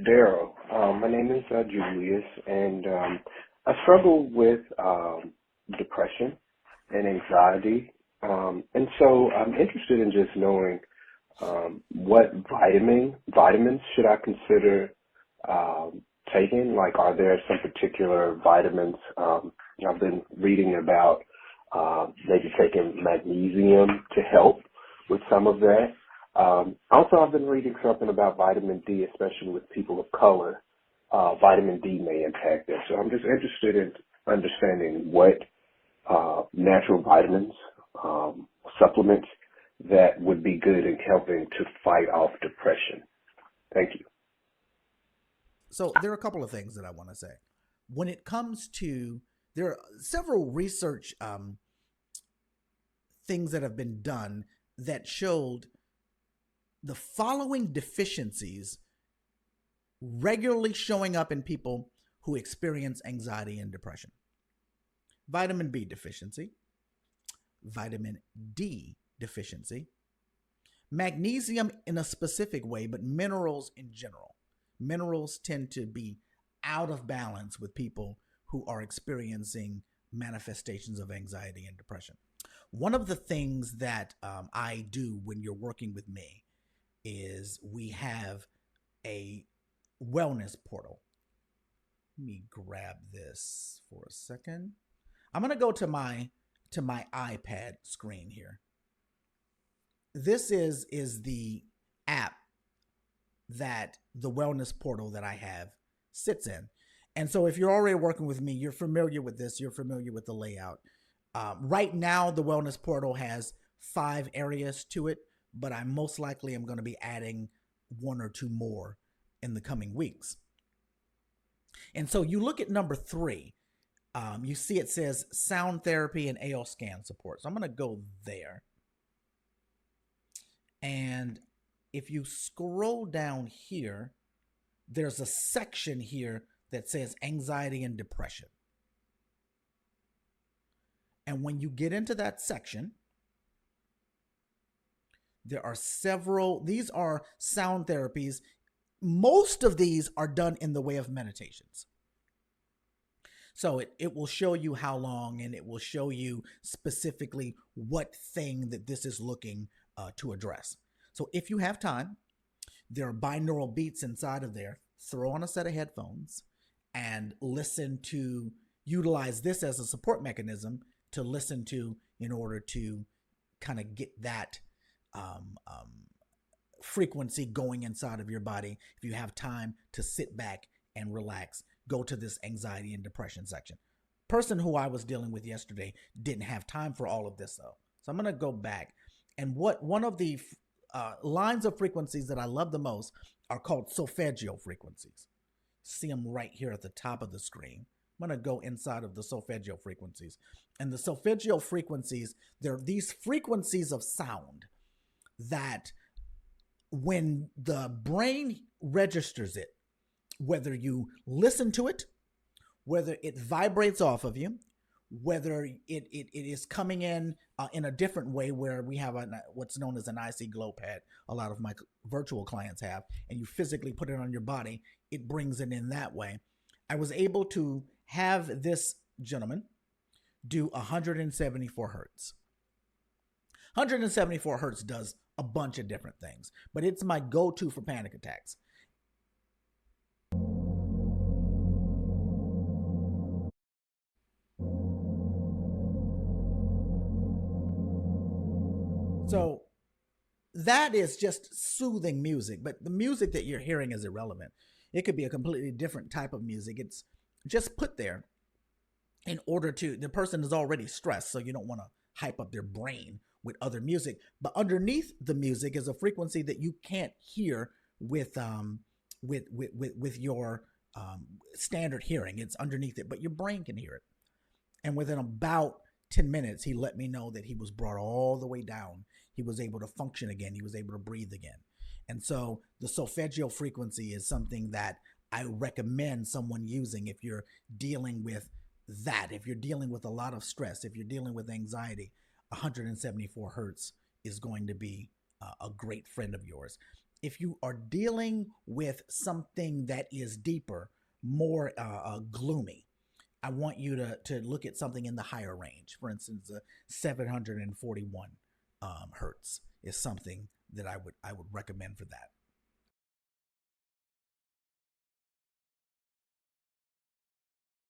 Daryl. My name is Julius, and I struggle with depression and anxiety. And so I'm interested in just knowing what vitamins should I consider taking? Like, are there some particular vitamins? I've been reading about maybe taking magnesium to help with some of that. Also, I've been reading something about vitamin D, especially with people of color. Vitamin D may impact them. So I'm just interested in understanding what natural vitamins, supplements that would be good in helping to fight off depression. Thank you. So there are a couple of things that I want to say. When it comes to, there are several research things that have been done that showed the following deficiencies regularly showing up in people who experience anxiety and depression: vitamin B deficiency, vitamin D deficiency, magnesium in a specific way, but minerals in general. Minerals tend to be out of balance with people who are experiencing manifestations of anxiety and depression. One of the things that I do when you're working with me is we have a wellness portal. Let me grab this for a second. I'm going to go to my iPad screen here. This is the app that the wellness portal that I have sits in. And so if you're already working with me, you're familiar with this, you're familiar with the layout. Right now, the wellness portal has 5 areas to it, but I most likely am going to be adding 1 or 2 more in the coming weeks. And so you look at number 3, you see it says sound therapy and AL scan support. So I'm going to go there. And if you scroll down here, there's a section here that says anxiety and depression. And when you get into that section, there are several, these are sound therapies. Most of these are done in the way of meditations. So it will show you how long, and it will show you specifically what thing that this is looking to address. So if you have time, there are binaural beats inside of there. Throw on a set of headphones and listen to, utilize this as a support mechanism to listen to in order to kind of get that frequency going inside of your body. If you have time to sit back and relax, go to this anxiety and depression section. Person who I was dealing with yesterday didn't have time for all of this though. So I'm going to go back. And what one of the lines of frequencies that I love the most are called solfeggio frequencies. See them right here at the top of the screen. I'm going to go inside of the solfeggio frequencies. And the solfeggio frequencies, they're these frequencies of sound that when the brain registers it, whether you listen to it, whether it vibrates off of you, whether it is coming in a different way, where we have what's known as an IC glow pad, a lot of my virtual clients have, and you physically put it on your body, it brings it in that way. I was able to have this gentleman do 174 hertz. 174 hertz does a bunch of different things, but it's my go-to for panic attacks. So that is just soothing music, but the music that you're hearing is irrelevant. It could be a completely different type of music. It's just put there in order to, the person is already stressed, so you don't want to hype up their brain with other music. But underneath the music is a frequency that you can't hear with your standard hearing. It's underneath it, but your brain can hear it. And within about 10 minutes, he let me know that he was brought all the way down. He was able to function again. He was able to breathe again. And so the solfeggio frequency is something that I recommend someone using if you're dealing with that. If you're dealing with a lot of stress, if you're dealing with anxiety, 174 hertz is going to be a great friend of yours. if you are dealing with something that is deeper, more gloomy, I want you to look at something in the higher range. For instance, 741 hertz is something that I would recommend for that.